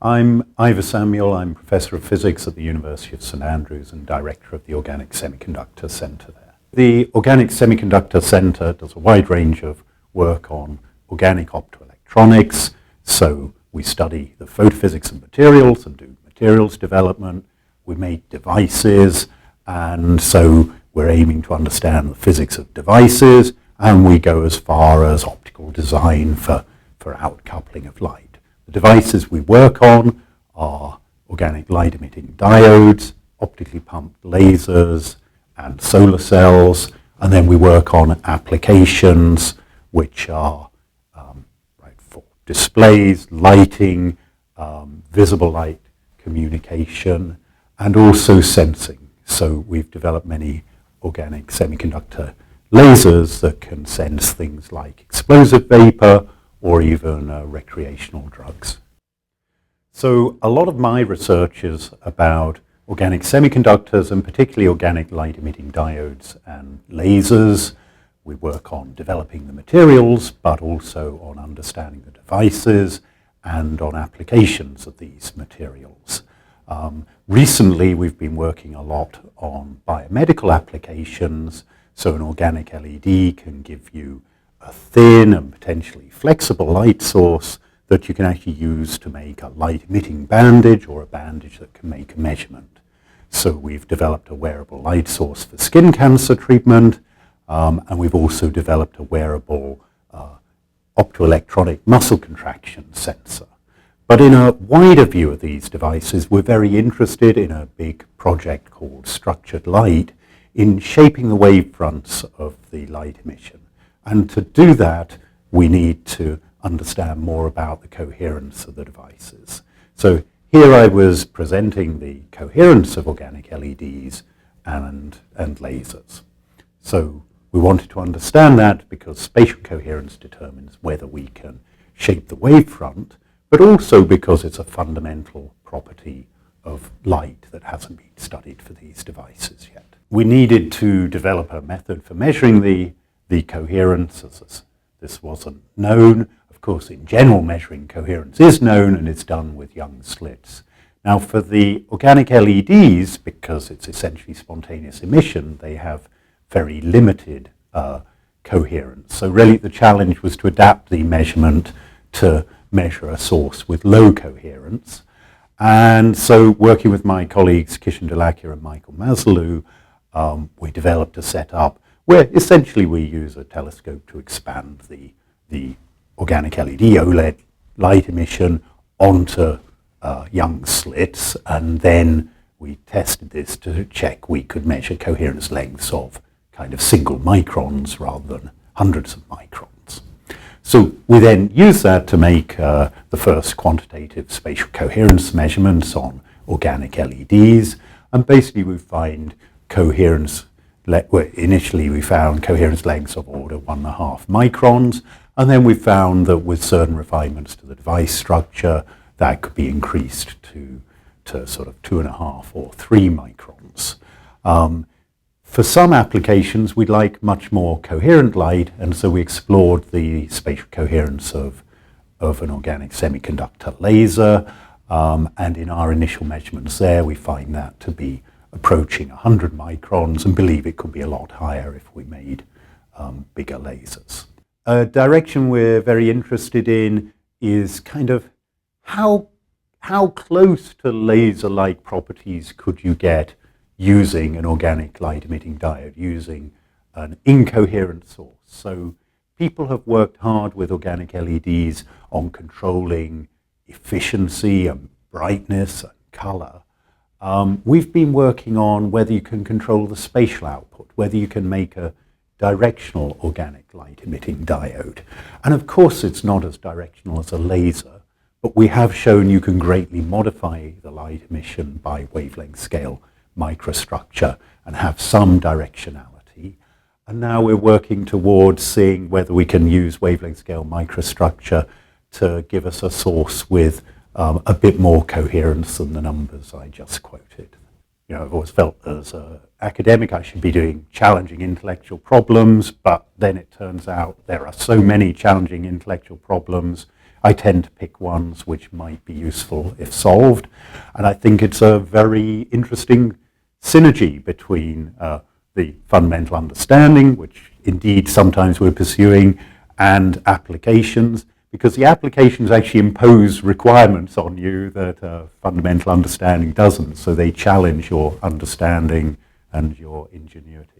I'm Ifor Samuel. I'm Professor of Physics at the University of St Andrews and Director of the Organic Semiconductor Centre there. The Organic Semiconductor Centre does a wide range of work on organic optoelectronics. So we study the photophysics of materials and do materials development. We make devices, and so we're aiming to understand the physics of devices, and we go as far as optical design for outcoupling of light. The devices we work on are organic light-emitting diodes, optically pumped lasers, and solar cells, and then we work on applications which are for displays, lighting, visible light communication, and also sensing. So we've developed many organic semiconductor lasers that can sense things like explosive vapor or even recreational drugs. So a lot of my research is about organic semiconductors and particularly organic light-emitting diodes and lasers. We work on developing the materials, but also on understanding the devices and on applications of these materials. Recently, we've been working a lot on biomedical applications. So an organic LED can give you a thin and potentially flexible light source that you can actually use to make a light-emitting bandage or a bandage that can make a measurement. So we've developed a wearable light source for skin cancer treatment, and we've also developed a wearable optoelectronic muscle contraction sensor. But in a wider view of these devices, we're very interested in a big project called Structured Light in shaping the wavefronts of the light emission. And to do that, we need to understand more about the coherence of the devices. So here I was presenting the coherence of organic LEDs and lasers. So we wanted to understand that because spatial coherence determines whether we can shape the wavefront, but also because it's a fundamental property of light that hasn't been studied for these devices yet. We needed to develop a method for measuring the coherence, as this wasn't known. Of course, in general, measuring coherence is known and it's done with young slits. Now, for the organic LEDs, because it's essentially spontaneous emission, they have very limited coherence. So really the challenge was to adapt the measurement to measure a source with low coherence. And so working with my colleagues Kishan Delakia and Michael Maslou, we developed a setup where essentially we use a telescope to expand the organic LED OLED light emission onto young slits, and then we tested this to check we could measure coherence lengths of kind of single microns rather than hundreds of microns. So we then use that to make the first quantitative spatial coherence measurements on organic LEDs, and basically we find coherence, initially we found coherence lengths of order 1.5 microns, and then we found that with certain refinements to the device structure that could be increased to sort of 2.5 or 3 microns. For some applications, we'd like much more coherent light, and so we explored the spatial coherence of an organic semiconductor laser, and in our initial measurements there, we find that to be approaching 100 microns and believe it could be a lot higher if we made bigger lasers. A direction we're very interested in is kind of how close to laser-like properties could you get using an organic light-emitting diode, using an incoherent source. So people have worked hard with organic LEDs on controlling efficiency and brightness and color. We've been working on whether you can control the spatial output, whether you can make a directional organic light-emitting diode. And of course it's not as directional as a laser, but we have shown you can greatly modify the light emission by wavelength scale microstructure and have some directionality. And now we're working towards seeing whether we can use wavelength scale microstructure to give us a source with a bit more coherence than the numbers I just quoted. You know, I've always felt as an academic I should be doing challenging intellectual problems, but then it turns out there are so many challenging intellectual problems I tend to pick ones which might be useful if solved. And I think it's a very interesting synergy between the fundamental understanding, which indeed sometimes we're pursuing, and applications, because the applications actually impose requirements on you that fundamental understanding doesn't. So they challenge your understanding and your ingenuity.